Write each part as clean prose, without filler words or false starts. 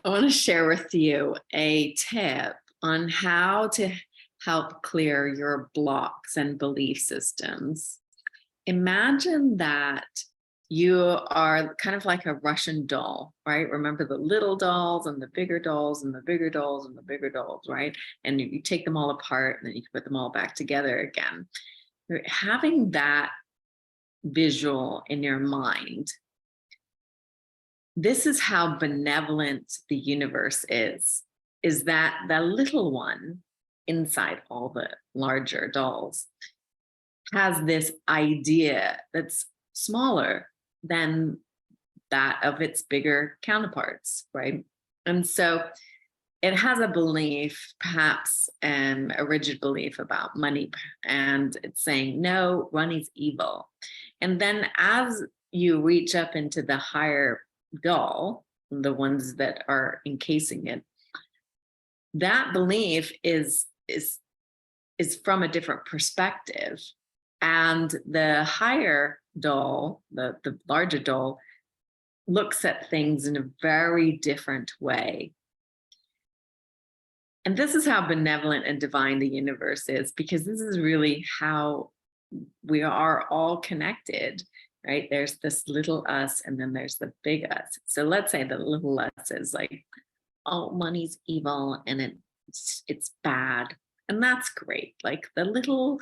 I want to share with you a tip on how to help clear your blocks and belief systems. Imagine that you are kind of like a Russian doll, right? Remember the little dolls and the bigger dolls and the bigger dolls and the bigger dolls, right? And you take them all apart and then you can put them all back together again. Having that visual in your mind, this is how benevolent the universe is that the little one inside all the larger dolls has this idea that's smaller than that of its bigger counterparts, right? And so it has a belief, perhaps a rigid belief about money, and it's saying, no, money's evil. And then as you reach up into the higher doll, the ones that are encasing it, that belief is from a different perspective. And the higher doll, the larger doll, looks at things in a very different way. And this is how benevolent and divine the universe is, because this is really how we are all connected, right? There's this little us, and then there's the big us. So let's say the little us is like, oh, money's evil and it's bad. And that's great. Like the little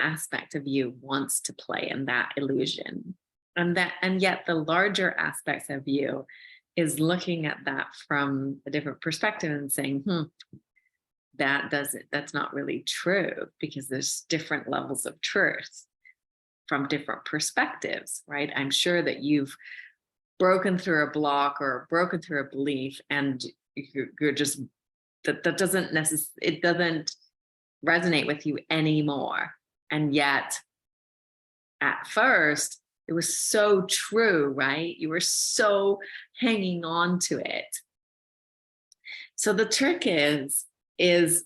aspect of you wants to play in that illusion. And yet the larger aspects of you is looking at that from a different perspective and saying, that's not really true, because there's different levels of truth from different perspectives, right? I'm sure that you've broken through a block or broken through a belief, and you're just, that doesn't necessarily, it doesn't resonate with you anymore. And yet at first it was so true, right? You were so hanging on to it. So the trick is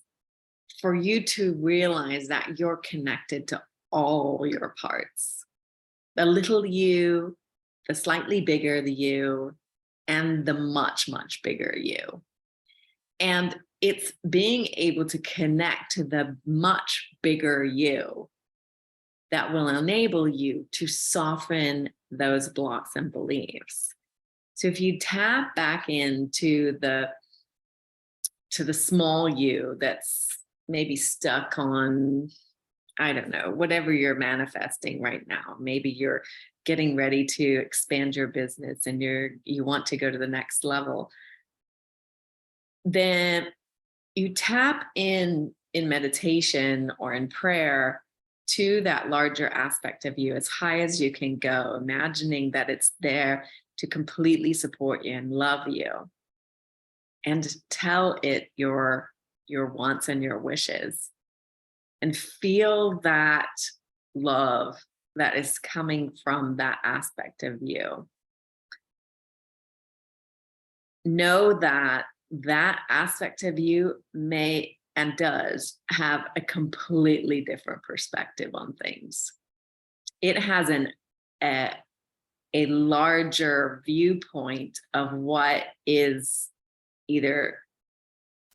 for you to realize that you're connected to all your parts, the little you, the slightly bigger the you, and the much, much bigger you. And it's being able to connect to the much bigger you that will enable you to soften those blocks and beliefs. So if you tap back into the small you that's maybe stuck on, I don't know, whatever you're manifesting right now. Maybe you're getting ready to expand your business and you want to go to the next level. Then you tap in meditation or in prayer to that larger aspect of you as high as you can go, imagining that it's there to completely support you and love you, and tell it your wants and your wishes, and feel that love that is coming from that aspect of you. Know that that aspect of you may and does have a completely different perspective on things. It has a larger viewpoint of what is either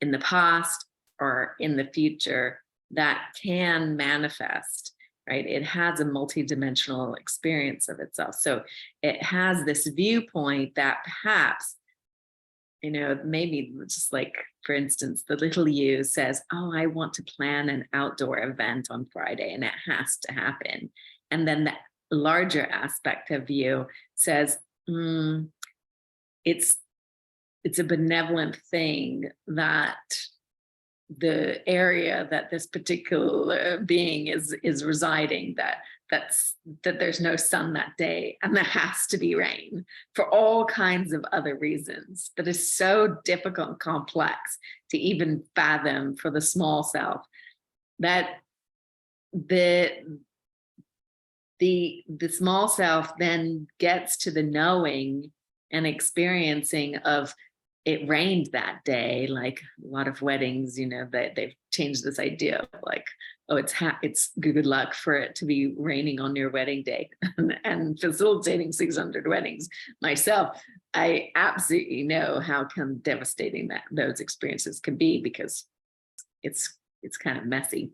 in the past or in the future that can manifest, right? It has a multidimensional experience of itself. So it has this viewpoint that perhaps, maybe just like, for instance, the little you says, oh, I want to plan an outdoor event on Friday and it has to happen. And then the larger aspect of you says, it's a benevolent thing that the area that this particular being is residing, that there's no sun that day and there has to be rain for all kinds of other reasons that is so difficult and complex to even fathom for the small self, that the small self then gets to the knowing and experiencing of it rained that day, like a lot of weddings, they've changed this idea of like, oh, it's good luck for it to be raining on your wedding day. And facilitating 600 weddings myself, I absolutely know how devastating those experiences can be, because it's kind of messy.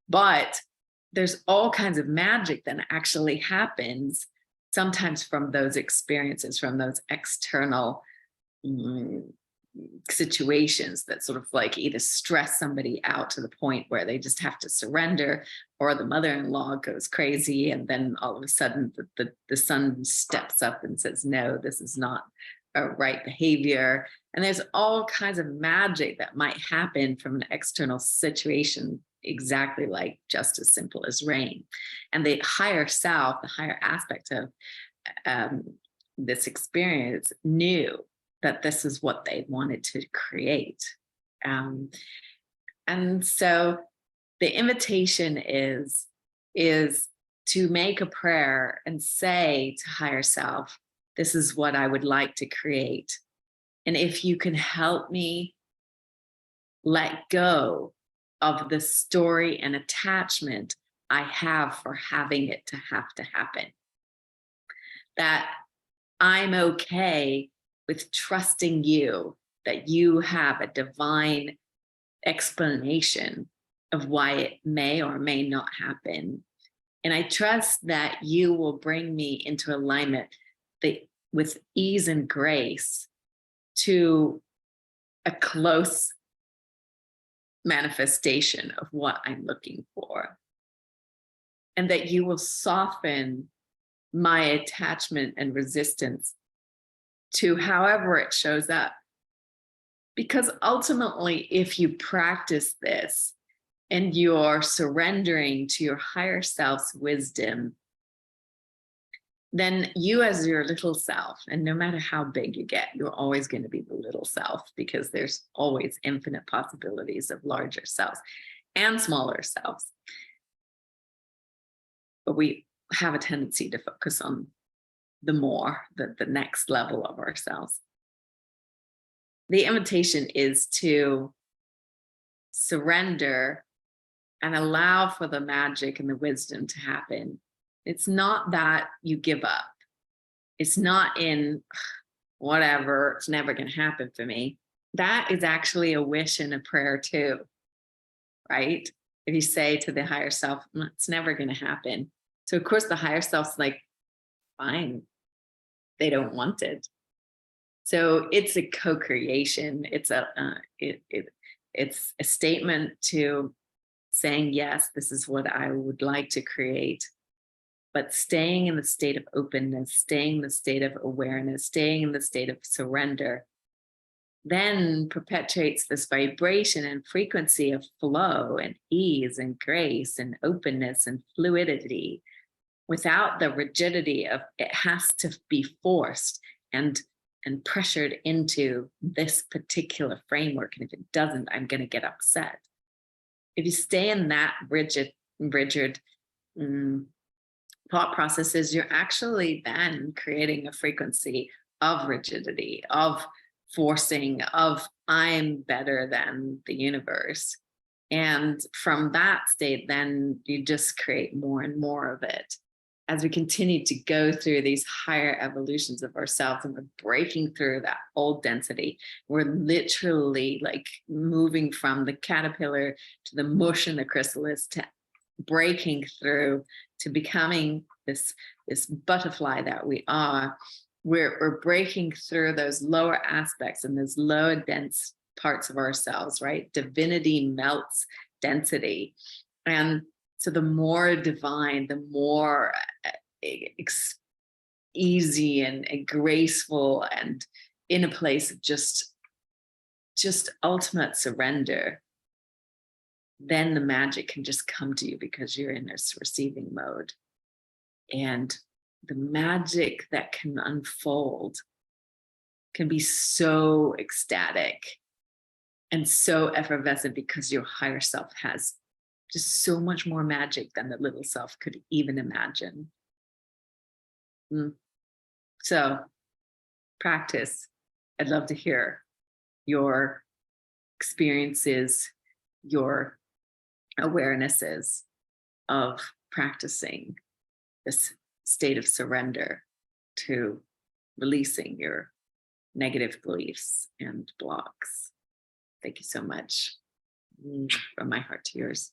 But there's all kinds of magic that actually happens sometimes from those experiences, from those external situations that sort of like either stress somebody out to the point where they just have to surrender, or the mother-in-law goes crazy, and then all of a sudden the son steps up and says, no, this is not a right behavior. And there's all kinds of magic that might happen from an external situation, exactly like just as simple as rain. And the higher self, the higher aspect of this experience, knew that this is what they wanted to create. And so the invitation is to make a prayer and say to higher self, this is what I would like to create. And if you can help me let go of the story and attachment I have for having it to happen, that I'm okay with trusting you, that you have a divine explanation of why it may or may not happen. And I trust that you will bring me into alignment with ease and grace to a close manifestation of what I'm looking for. And that you will soften my attachment and resistance to however it shows up. Because ultimately, if you practice this and you're surrendering to your higher self's wisdom, then you as your little self, and no matter how big you get, you're always going to be the little self, because there's always infinite possibilities of larger selves and smaller selves. But we have a tendency to focus on the next level of ourselves. The invitation is to surrender and allow for the magic and the wisdom to happen. It's not that you give up. It's not in whatever, it's never going to happen for me. That is actually a wish and a prayer too, right? If you say to the higher self, it's never going to happen. So of course the higher self's like, fine, they don't want it. So it's a co-creation. It's a statement to saying, yes, this is what I would like to create, but staying in the state of openness, staying in the state of awareness, staying in the state of surrender, then perpetuates this vibration and frequency of flow and ease and grace and openness and fluidity, without the rigidity of it has to be forced and pressured into this particular framework. And if it doesn't, I'm going to get upset. If you stay in that rigid thought processes, you're actually then creating a frequency of rigidity, of forcing, of I'm better than the universe. And from that state, then you just create more and more of it. As we continue to go through these higher evolutions of ourselves, and we're breaking through that old density, we're literally like moving from the caterpillar to the mush in the chrysalis, to breaking through to becoming this butterfly that we are. We're breaking through those lower aspects and those lower dense parts of ourselves, right? Divinity melts density. And so the more divine, the more easy and graceful and in a place of just ultimate surrender, then the magic can just come to you because you're in this receiving mode. And the magic that can unfold can be so ecstatic and so effervescent, because your higher self has just so much more magic than the little self could even imagine. So practice I'd love to hear your experiences, your awarenesses of practicing this state of surrender to releasing your negative beliefs and blocks. Thank you so much. From my heart to yours.